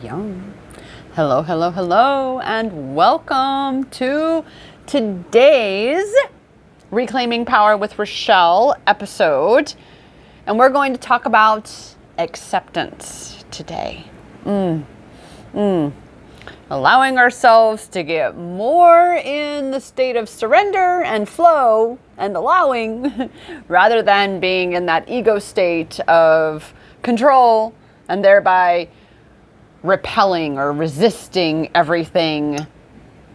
Yum. Hello, hello, hello, and welcome to today's Reclaiming Power with Rachelle episode. And we're going to talk about acceptance today. Allowing ourselves to get more in the state of surrender and flow and allowing rather than being in that ego state of control and thereby repelling or resisting everything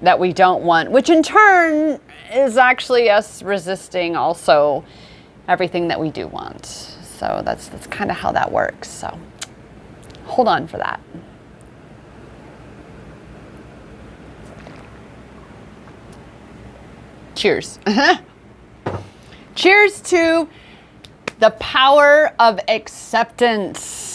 that we don't want, which in turn is actually us resisting also everything that we do want. So that's kind of how that works. So hold on for that. Cheers. Cheers to the power of acceptance.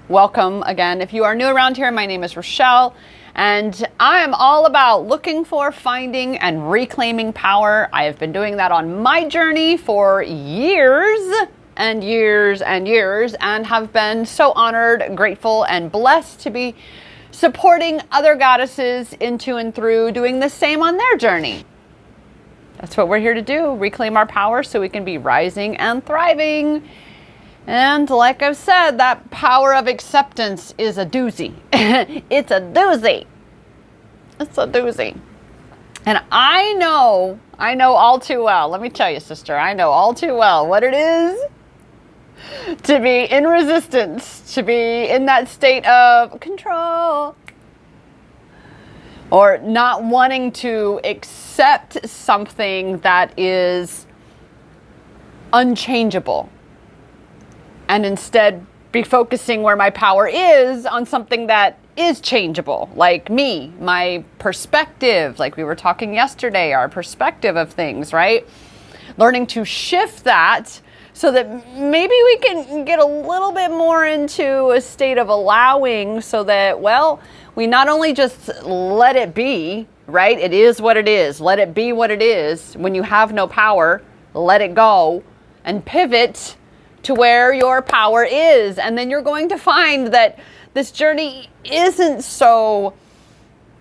Welcome again. If you are new around here, my name is Rachelle, and I am all about looking for, finding, and reclaiming power. I have been doing that on my journey for years and years and years, and have been so honored, grateful, and blessed to be supporting other goddesses into and through doing the same on their journey. That's what we're here to do, reclaim our power so we can be rising and thriving. And like I've said, that power of acceptance is a doozy. It's a doozy. It's a doozy. And I know all too well, let me tell you, sister, I know all too well what it is to be in resistance, to be in that state of control, or not wanting to accept something that is unchangeable, and instead be focusing where my power is on something that is changeable, like me, my perspective, like we were talking yesterday, our perspective of things, right? Learning to shift that so that maybe we can get a little bit more into a state of allowing, so that, well, we not only just let it be, right? It is what it is. Let it be what it is. When you have no power, let it go and pivot to where your power is. And then you're going to find that this journey isn't so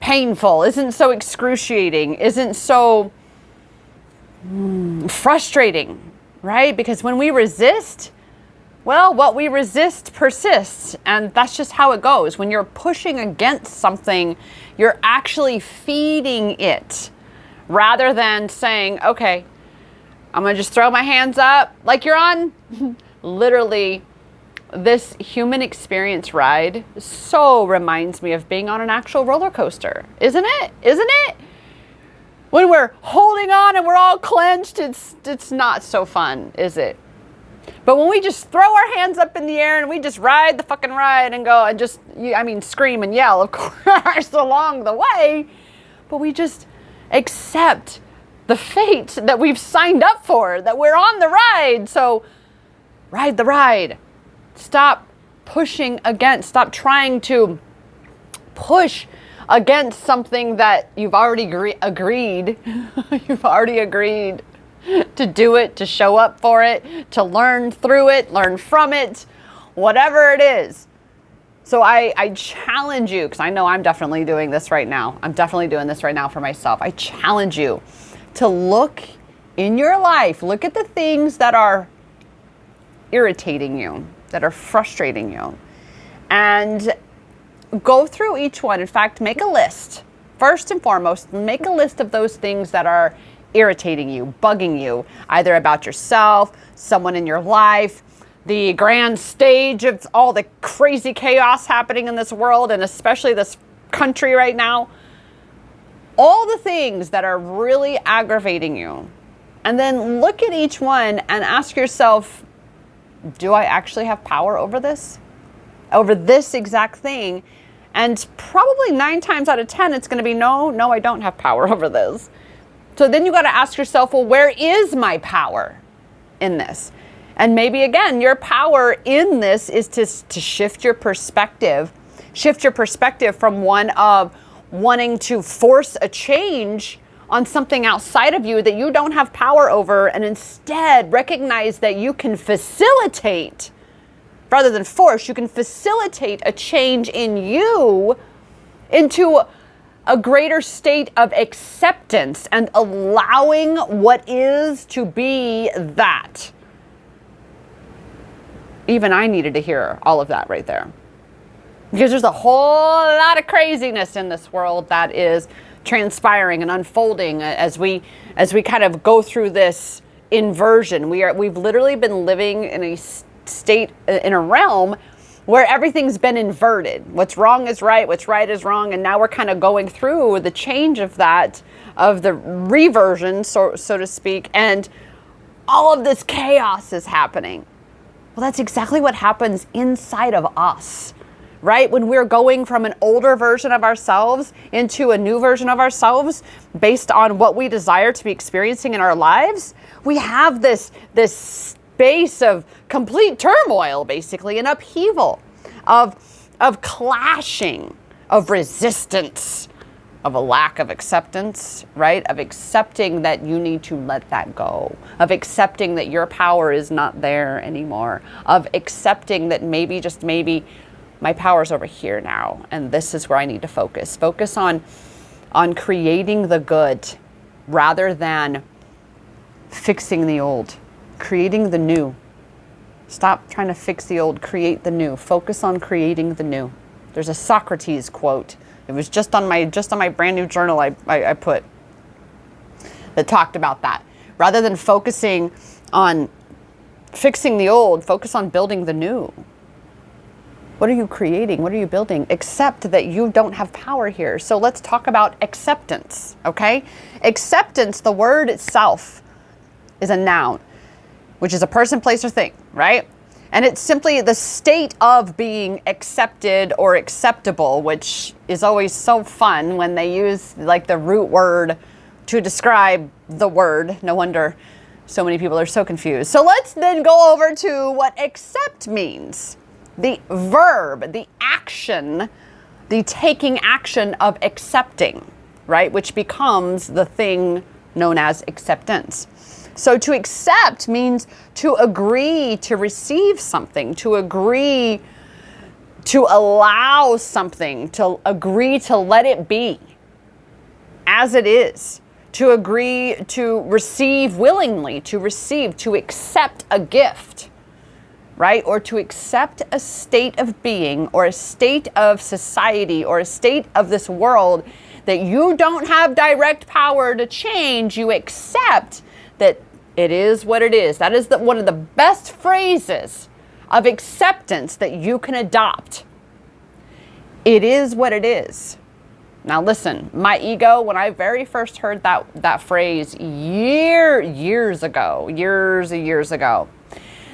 painful, isn't so excruciating, isn't so frustrating, right? Because when we resist, well, what we resist persists. And that's just how it goes. When you're pushing against something, you're actually feeding it rather than saying, okay, I'm going to just throw my hands up like you're on. Literally, this human experience ride so reminds me of being on an actual roller coaster. Isn't it? Isn't it? When we're holding on and we're all clenched, it's not so fun, is it? But when we just throw our hands up in the air and we just ride the fucking ride and go and just, scream and yell, of course, along the way, but we just accept the fate that we've signed up for, that we're on the ride. So ride the ride. Stop pushing against, stop trying to push against something that you've already agreed. You've already agreed to do it, to show up for it, to learn through it, learn from it, whatever it is. So I challenge you, because I know I'm definitely doing this right now. I'm definitely doing this right now for myself. I challenge you to look in your life, look at the things that are irritating you, that are frustrating you, and go through each one. In fact, make a list. First and foremost, make a list of those things that are irritating you, bugging you, either about yourself, someone in your life, the grand stage of all the crazy chaos happening in this world, and especially this country right now. All the things that are really aggravating you. And then look at each one and ask yourself, do I actually have power over this? Over this exact thing? And probably 9 times out of 10, it's going to be no, I don't have power over this. So then you got to ask yourself, well, where is my power in this? And maybe again, your power in this is to shift your perspective. Shift your perspective from one of wanting to force a change on something outside of you that you don't have power over, and instead recognize that you can facilitate rather than force, you can facilitate a change in you into a greater state of acceptance and allowing what is to be that. Even I needed to hear all of that right there. Because there's a whole lot of craziness in this world that is transpiring and unfolding as we kind of go through this inversion. We've literally been living in a state, in a realm where everything's been inverted. What's wrong is right, what's right is wrong, and now we're kind of going through the change of that, of the reversion, so to speak, and all of this chaos is happening. Well, that's exactly what happens inside of us, right? When we're going from an older version of ourselves into a new version of ourselves based on what we desire to be experiencing in our lives, we have this space of complete turmoil, basically, and upheaval, of clashing, of resistance, of a lack of acceptance, right? Of accepting that you need to let that go, of accepting that your power is not there anymore, of accepting that maybe, just maybe, my power's over here now, and this is where I need to focus. Focus on creating the good rather than fixing the old, creating the new. Stop trying to fix the old, create the new. Focus on creating the new. There's a Socrates quote. It was just on my brand new journal I put that talked about that. Rather than focusing on fixing the old, focus on building the new. What are you creating? What are you building? Accept that you don't have power here. So let's talk about acceptance, okay? Acceptance, the word itself, is a noun, which is a person, place, or thing, right? And it's simply the state of being accepted or acceptable, which is always so fun when they use like the root word to describe the word. No wonder so many people are so confused. So let's then go over to what accept means. The verb, the action, the taking action of accepting, right? Which becomes the thing known as acceptance. So to accept means to agree to receive something, to agree to allow something, to agree to let it be as it is, to agree to receive willingly, to receive, to accept a gift, right? Or to accept a state of being or a state of society or a state of this world that you don't have direct power to change. You accept that it is what it is. That is one of the best phrases of acceptance that you can adopt. It is what it is. Now listen, my ego, when I very first heard that phrase years ago,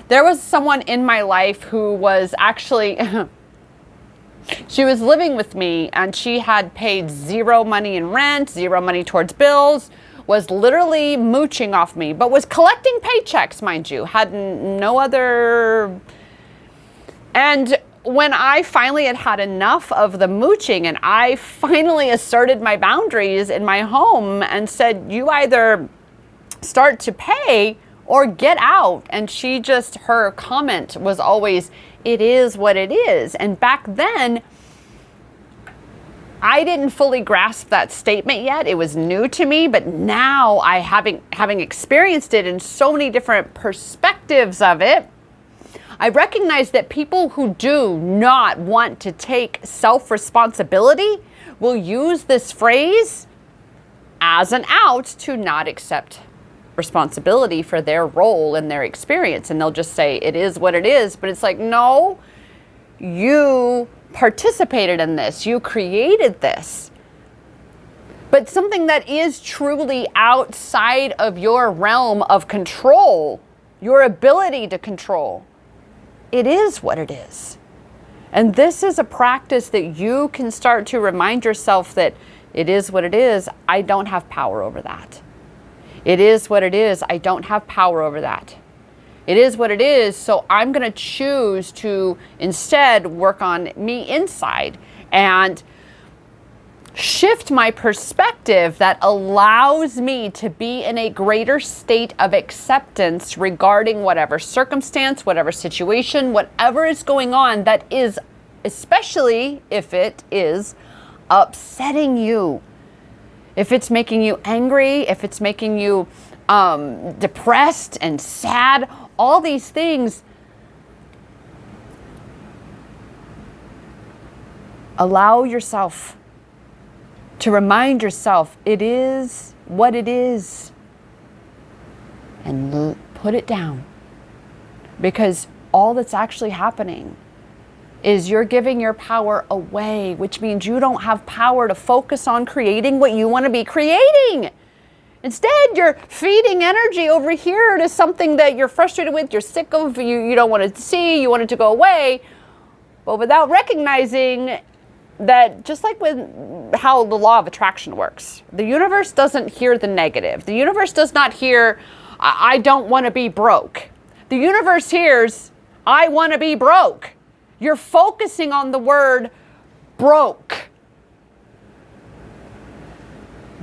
there was someone in my life who was actually, she was living with me and she had paid zero money in rent, zero money towards bills, was literally mooching off me, but was collecting paychecks, mind you, had no other. And when I finally had enough of the mooching and I finally asserted my boundaries in my home and said, you either start to pay or get out. And she just, her comment was always, it is what it is. And back then, I didn't fully grasp that statement yet. It was new to me, but now having experienced it in so many different perspectives of it, I recognize that people who do not want to take self-responsibility will use this phrase as an out to not accept responsibility for their role in their experience. And they'll just say, it is what it is. But it's like, no, you participated in this, you created this. But something that is truly outside of your realm of control, your ability to control, it is what it is. And this is a practice that you can start to remind yourself that it is what it is. I don't have power over that. It is what it is. I don't have power over that. It is what it is, so I'm going to choose to instead work on me inside and shift my perspective that allows me to be in a greater state of acceptance regarding whatever circumstance, whatever situation, whatever is going on that is, especially if it is upsetting you. If it's making you angry, if it's making you depressed and sad, all these things, allow yourself to remind yourself it is what it is, and put it down. Because all that's actually happening is you're giving your power away, which means you don't have power to focus on creating what you want to be creating. Instead, you're feeding energy over here to something that you're frustrated with, you're sick of, you don't want to see, you want it to go away. But without recognizing that, just like with how the law of attraction works, the universe doesn't hear the negative. The universe does not hear, I don't want to be broke. The universe hears, I want to be broke. You're focusing on the word broke.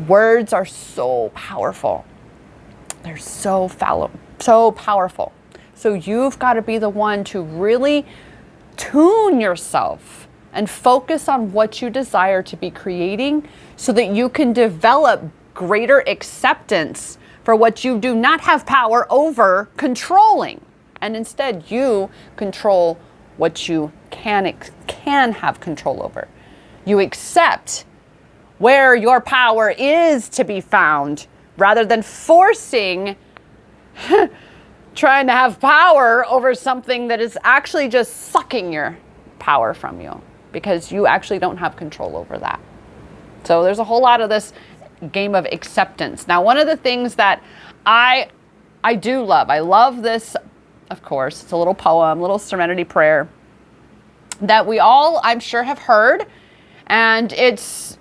Words are so powerful. They're so powerful. So you've got to be the one to really tune yourself and focus on what you desire to be creating so that you can develop greater acceptance for what you do not have power over controlling. And instead, you control what you can have control over. You accept where your power is to be found rather than forcing trying to have power over something that is actually just sucking your power from you, because you actually don't have control over that. So there's a whole lot of this game of acceptance. Now, one of the things that I do love, I love this, of course, it's a little poem, little serenity prayer that we all, I'm sure, have heard, and it's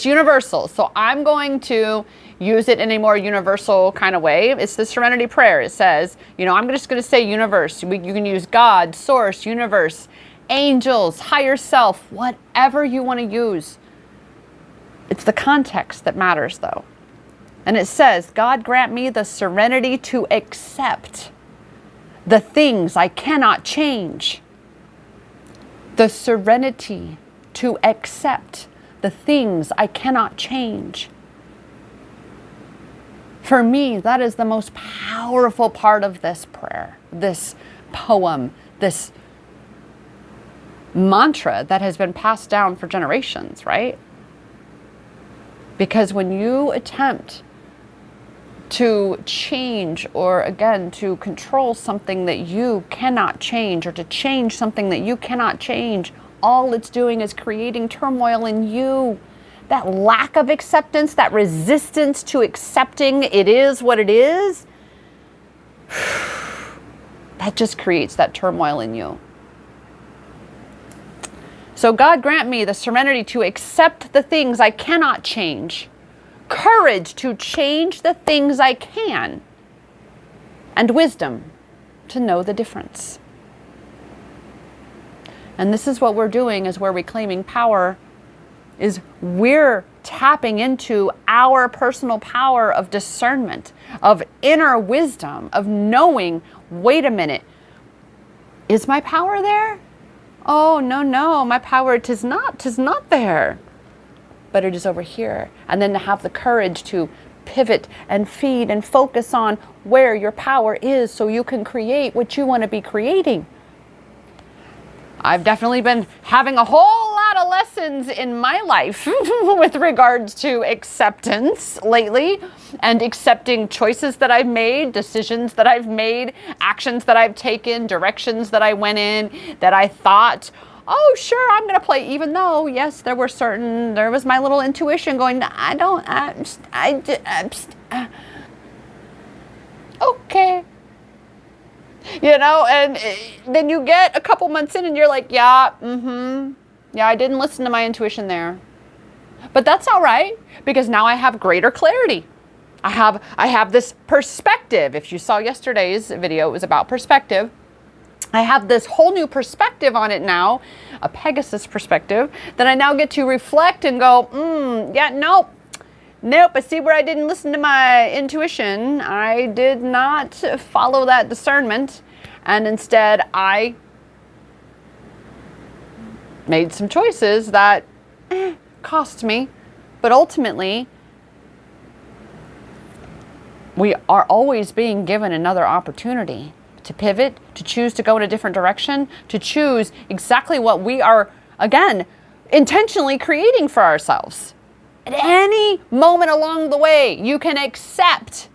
universal. So I'm going to use it in a more universal kind of way. It's the serenity prayer. It says, I'm just going to say universe. You can use God, source, universe, angels, higher self, whatever you want to use. It's the context that matters, though. And it says, God grant me the serenity to accept the things I cannot change. The serenity to accept the things I cannot change. For me, that is the most powerful part of this prayer, this poem, this mantra that has been passed down for generations, right? Because when you attempt to change, or again, to control something that you cannot change, or to change something that you cannot change, all it's doing is creating turmoil in you. That lack of acceptance, that resistance to accepting it is what it is, that just creates that turmoil in you. So God grant me the serenity to accept the things I cannot change, courage to change the things I can, and wisdom to know the difference. And this is what we're doing as we're reclaiming power, is we're tapping into our personal power of discernment, of inner wisdom, of knowing, wait a minute, is my power there? Oh, no, my power, 'tis not there, but it is over here. And then to have the courage to pivot and feed and focus on where your power is so you can create what you want to be creating. I've definitely been having a whole lot of lessons in my life with regards to acceptance lately, and accepting choices that I've made, decisions that I've made, actions that I've taken, directions that I went in, that I thought, oh, sure, I'm going to play, even though, yes, there was my little intuition going, okay. And then you get a couple months in and you're like, yeah, I didn't listen to my intuition there. But that's all right, because now I have greater clarity. I have this perspective. If you saw yesterday's video, it was about perspective. I have this whole new perspective on it now, a Pegasus perspective, that I now get to reflect and go, yeah, nope. I see where I didn't listen to my intuition. I did not follow that discernment. And instead, I made some choices that cost me. But ultimately, we are always being given another opportunity to pivot, to choose to go in a different direction, to choose exactly what we are, again, intentionally creating for ourselves. At any moment along the way, you can accept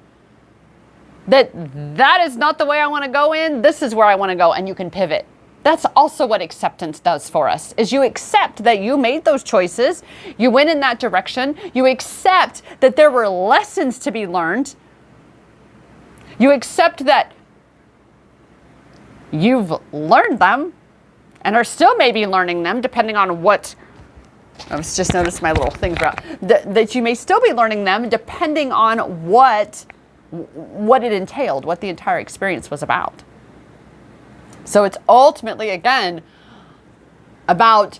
that that is not the way I want to go in, this is where I want to go, and you can pivot. That's also what acceptance does for us, is you accept that you made those choices, you went in that direction, you accept that there were lessons to be learned, you accept that you've learned them and are still maybe learning them, depending on what, I just noticed my little things about, that you may still be learning them depending on what it entailed, what the entire experience was about. So it's ultimately, again, about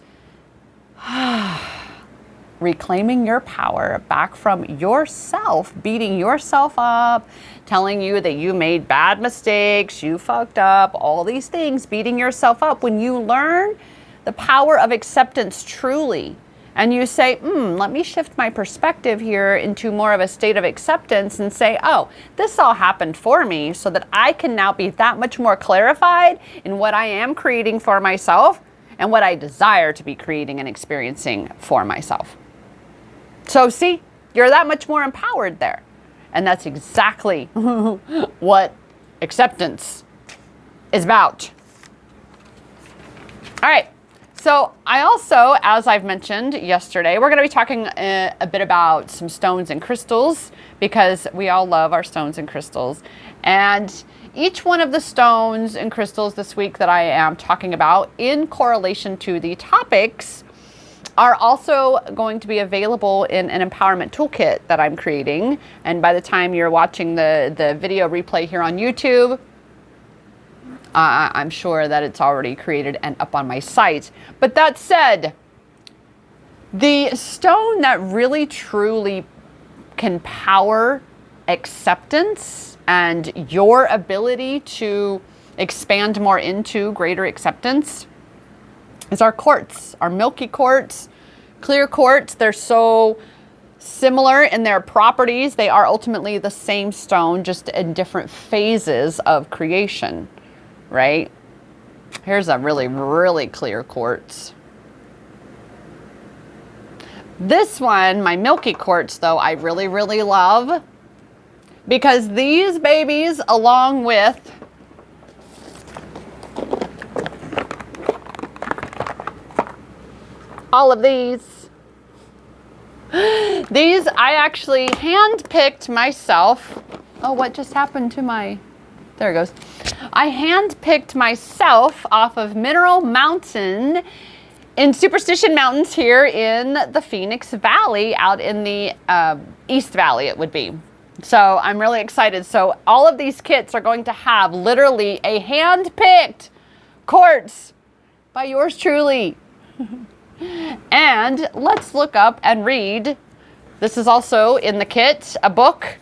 reclaiming your power back from yourself, beating yourself up, telling you that you made bad mistakes, you fucked up, all these things, beating yourself up. When you learn the power of acceptance truly, and you say, let me shift my perspective here into more of a state of acceptance and say, oh, this all happened for me, so that I can now be that much more clarified in what I am creating for myself and what I desire to be creating and experiencing for myself. So see, you're that much more empowered there. And that's exactly what acceptance is about. All right. So I also, as I've mentioned yesterday, we're going to be talking a bit about some stones and crystals, because we all love our stones and crystals. And each one of the stones and crystals this week that I am talking about in correlation to the topics are also going to be available in an empowerment toolkit that I'm creating. And by the time you're watching the video replay here on YouTube, I'm sure that it's already created and up on my site. But that said, the stone that really truly can power acceptance and your ability to expand more into greater acceptance is our quartz, our milky quartz, clear quartz. They're so similar in their properties. They are ultimately the same stone, just in different phases of creation. Right? Here's a really, really clear quartz. This one, my milky quartz, though, I really, really love, because these babies, along with all of these I actually hand-picked myself. Oh, what just happened to my... There it goes. I hand-picked myself off of Mineral Mountain in Superstition Mountains here in the Phoenix Valley, out in the East Valley it would be. So I'm really excited. So all of these kits are going to have literally a hand-picked quartz by yours truly. And let's look up and read. This is also in the kit, a book,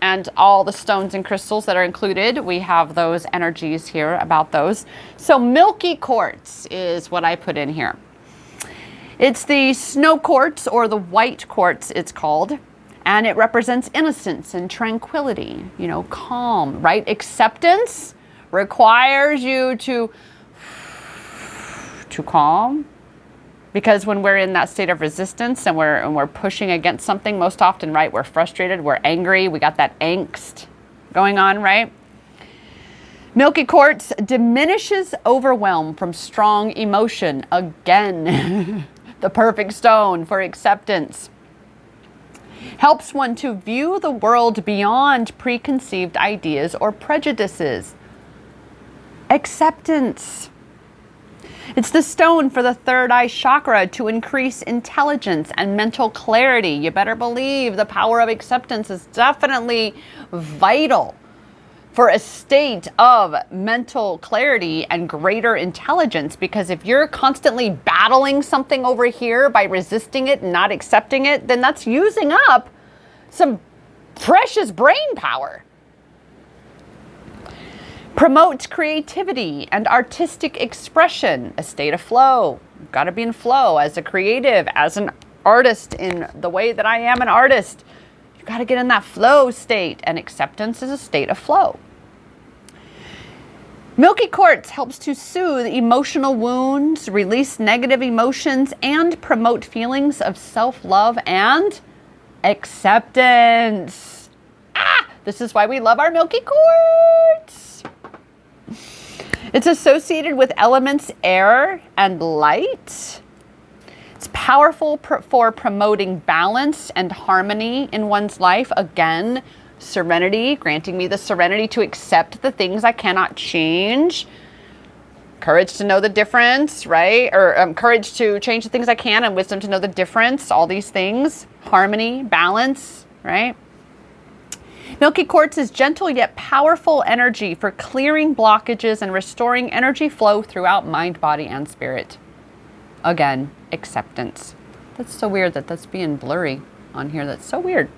and all the stones and crystals that are included. We have those energies here about those. So milky quartz is what I put in here. It's the snow quartz, or the white quartz it's called, and it represents innocence and tranquility, you know, calm, right? Acceptance requires you to calm, because when we're in that state of resistance and we're pushing against something, most often, right, we're frustrated, we're angry, we got that angst going on, right? Milky quartz diminishes overwhelm from strong emotion. Again, the perfect stone for acceptance. Helps one to view the world beyond preconceived ideas or prejudices. Acceptance. It's the stone for the third eye chakra to increase intelligence and mental clarity. You better believe the power of acceptance is definitely vital for a state of mental clarity and greater intelligence. Because if you're constantly battling something over here by resisting it and not accepting it, then that's using up some precious brain power. Promotes creativity and artistic expression, a state of flow. You've got to be in flow as a creative, as an artist, in the way that I am an artist. You got to get in that flow state, and acceptance is a state of flow. Milky quartz helps to soothe emotional wounds, release negative emotions, and promote feelings of self-love and acceptance. This is why we love our milky quartz. It's associated with elements air and light. It's powerful for promoting balance and harmony in one's life. Again, serenity, granting me the serenity to accept the things I cannot change. Courage to know the difference, right? Or courage to change the things I can, and wisdom to know the difference. All these things. Harmony, balance, right? Milky quartz is gentle yet powerful energy for clearing blockages and restoring energy flow throughout mind, body, and spirit. Again, acceptance. That's so weird that that's being blurry on here. That's so weird.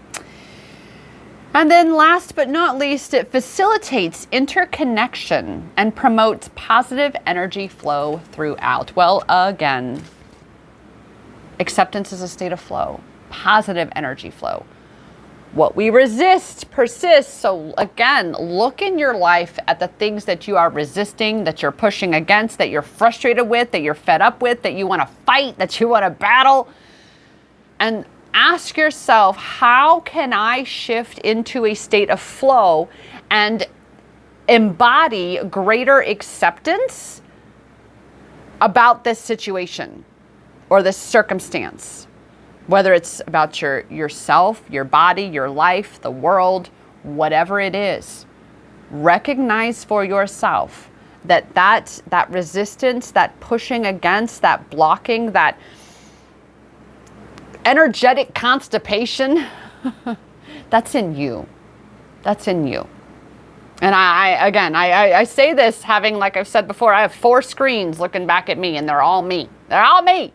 And then last but not least, it facilitates interconnection and promotes positive energy flow throughout. Well, again, acceptance is a state of flow, positive energy flow. What we resist persists. So again, look in your life at the things that you are resisting, that you're pushing against, that you're frustrated with, that you're fed up with, that you want to fight, that you want to battle. And ask yourself, how can I shift into a state of flow and embody greater acceptance about this situation or this circumstance? Whether it's about yourself, your body, your life, the world, whatever it is, recognize for yourself that resistance, that pushing against, that blocking, that energetic constipation, that's in you. That's in you. And I say this having, like I've said before, I have 4 screens looking back at me, and they're all me. They're all me.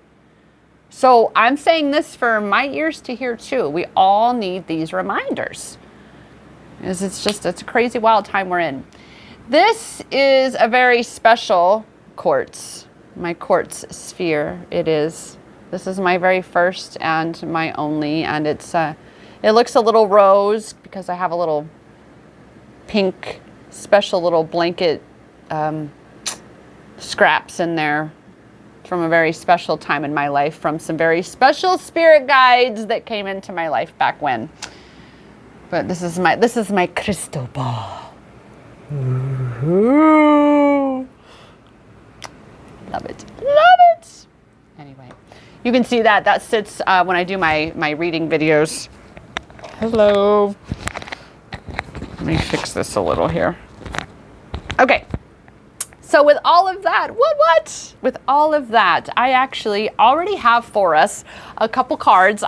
So I'm saying this for my ears to hear too. We all need these reminders. Because it's a crazy wild time we're in. This is a very special quartz. My quartz sphere. It is. This is my very first and my only. And it looks a little rose because I have a little pink special little blanket scraps in there from a very special time in my life, from some very special spirit guides that came into my life back when. But this is my crystal ball. Ooh. Love it. Love it. Anyway, you can see that sits when I do my reading videos. Hello. Let me fix this a little here. Okay. So with all of that, with all of that, I actually already have for us a couple cards.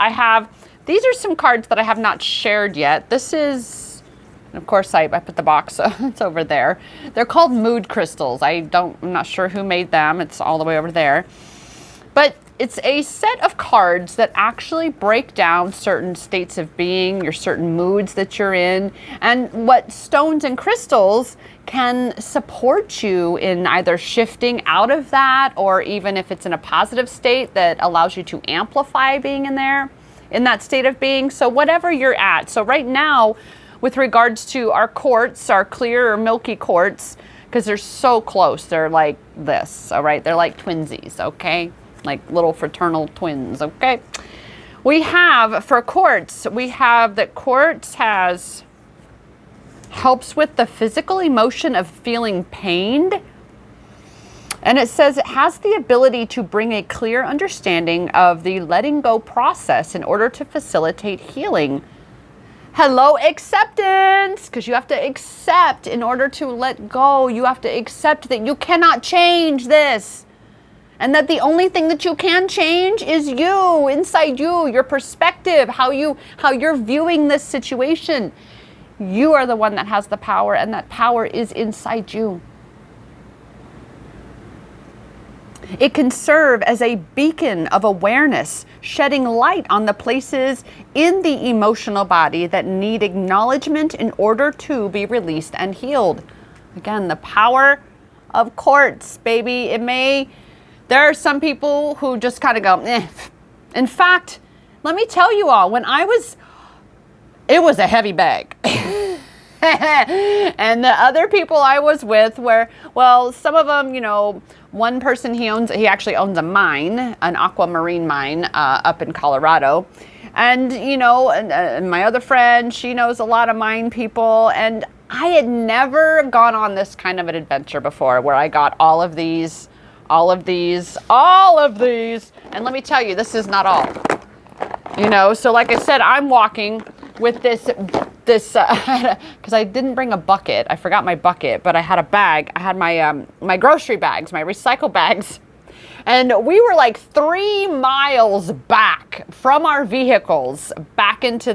These are some cards that I have not shared yet. This is, of course, I put the box, so it's over there. They're called mood crystals. I'm not sure who made them. It's all the way over there. But it's a set of cards that actually break down certain states of being, your certain moods that you're in, and what stones and crystals can support you in either shifting out of that, or even if it's in a positive state that allows you to amplify being in that state of being. So whatever you're at. So right now, with regards to our quartz, our clear or milky quartz, because they're so close, they're like this, all right? They're like twinsies, okay? Like little fraternal twins, okay? We have, for quartz, we have that quartz helps with the physical emotion of feeling pained. And it says it has the ability to bring a clear understanding of the letting go process in order to facilitate healing. Hello, acceptance, because you have to accept in order to let go. You have to accept that you cannot change this. And that the only thing that you can change is you, inside you, your perspective, how you're viewing this situation. You are the one that has the power, and that power is inside you. It can serve as a beacon of awareness, shedding light on the places in the emotional body that need acknowledgement in order to be released and healed. Again, the power of quartz, baby. There are some people who just kind of go, eh. In fact, let me tell you all, it was a heavy bag. And the other people I was with some of them, one person, he actually owns a mine, an aquamarine mine up in Colorado. And, and my other friend, she knows a lot of mine people. And I had never gone on this kind of an adventure before where I got all of these. And let me tell you, this is not all. So like I said, I'm walking with this, because I didn't bring a bucket. I forgot my bucket, but I had a bag. I had my grocery bags, my recycle bags. And we were like 3 miles back from our vehicles, back into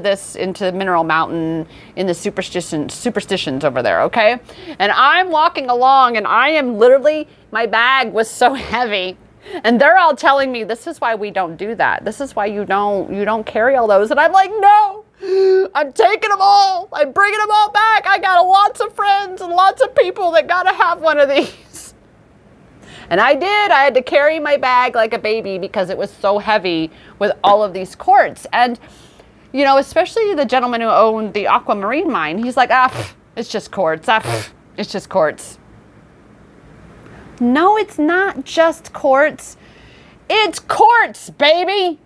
Mineral Mountain in the superstitions over there, okay? And I'm walking along, and I am literally, my bag was so heavy. And they're all telling me, this is why we don't do that. This is why you don't carry all those. And I'm like, no, I'm taking them all. I'm bringing them all back. I got lots of friends and lots of people that got to have one of these. And I did. I had to carry my bag like a baby because it was so heavy with all of these quartz. And, especially the gentleman who owned the aquamarine mine, he's like, it's just quartz. It's just quartz. No, it's not just quartz. It's quartz, baby.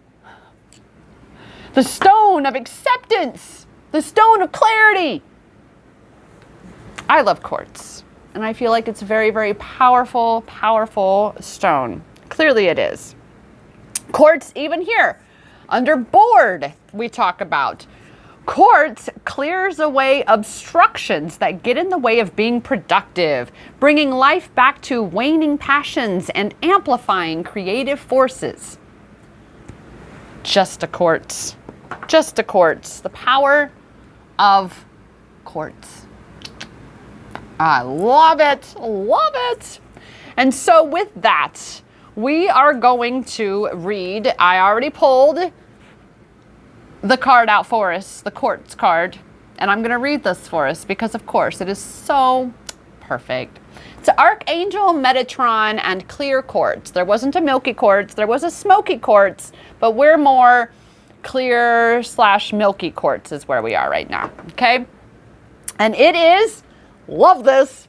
The stone of acceptance. The stone of clarity. I love quartz. And I feel like it's a very, very powerful, powerful stone. Clearly it is. Quartz, even here, under board, we talk about. Quartz clears away obstructions that get in the way of being productive, bringing life back to waning passions and amplifying creative forces. Just a quartz. Just a quartz. The power of quartz. I love it. Love it. And so with that, we are going to read. I already pulled the card out for us, the quartz card. And I'm going to read this for us because, of course, it is so perfect. It's Archangel Metatron and clear quartz. There wasn't a milky quartz. There was a smoky quartz, but we're more clear / milky quartz is where we are right now. Okay. And it is, love this,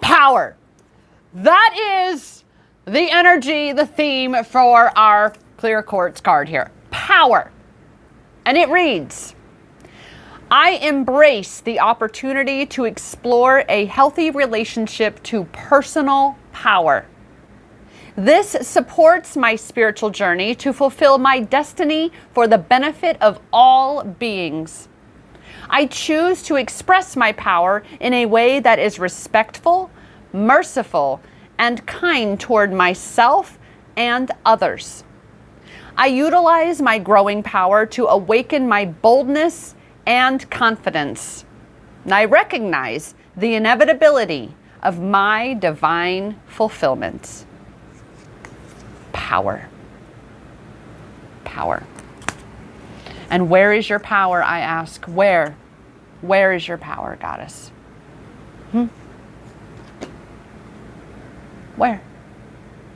power. That is the energy, the theme for our clear quartz card here. Power. And it reads, I embrace the opportunity to explore a healthy relationship to personal power. This supports my spiritual journey to fulfill my destiny for the benefit of all beings. I choose to express my power in a way that is respectful, merciful, and kind toward myself and others. I utilize my growing power to awaken my boldness and confidence. And I recognize the inevitability of my divine fulfillment. Power. Power. And where is your power, I ask? Where? Where is your power, Goddess? Where?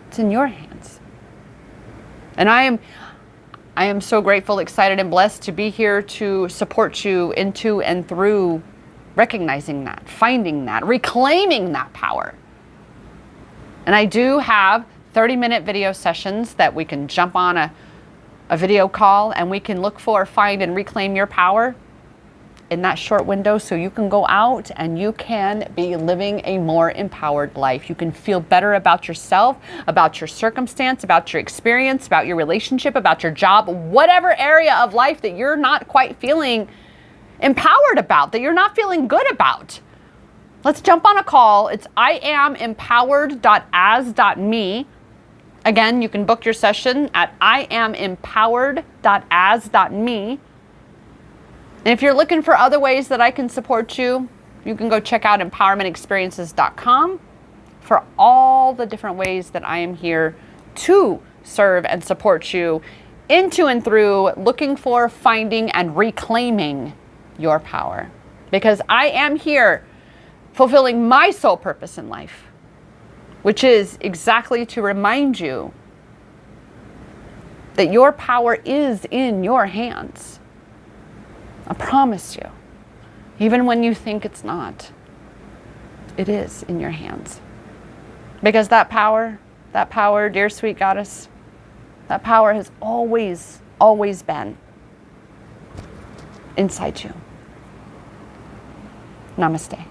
It's in your hands. And I am so grateful, excited, and blessed to be here to support you into and through recognizing that, finding that, reclaiming that power. And I do have 30-minute video sessions that we can jump on a video call and we can look for, find, and reclaim your power in that short window so you can go out and you can be living a more empowered life. You can feel better about yourself, about your circumstance, about your experience, about your relationship, about your job, whatever area of life that you're not quite feeling empowered about, that you're not feeling good about. Let's jump on a call. It's iamempowered.as.me. Again, you can book your session at iamempowered.as.me. And if you're looking for other ways that I can support you, you can go check out empowermentexperiences.com for all the different ways that I am here to serve and support you into and through looking for, finding, and reclaiming your power. Because I am here fulfilling my sole purpose in life, which is exactly to remind you that your power is in your hands. I promise you. Even when you think it's not, it is in your hands. Because that power, dear sweet goddess, that power has always, always been inside you. Namaste.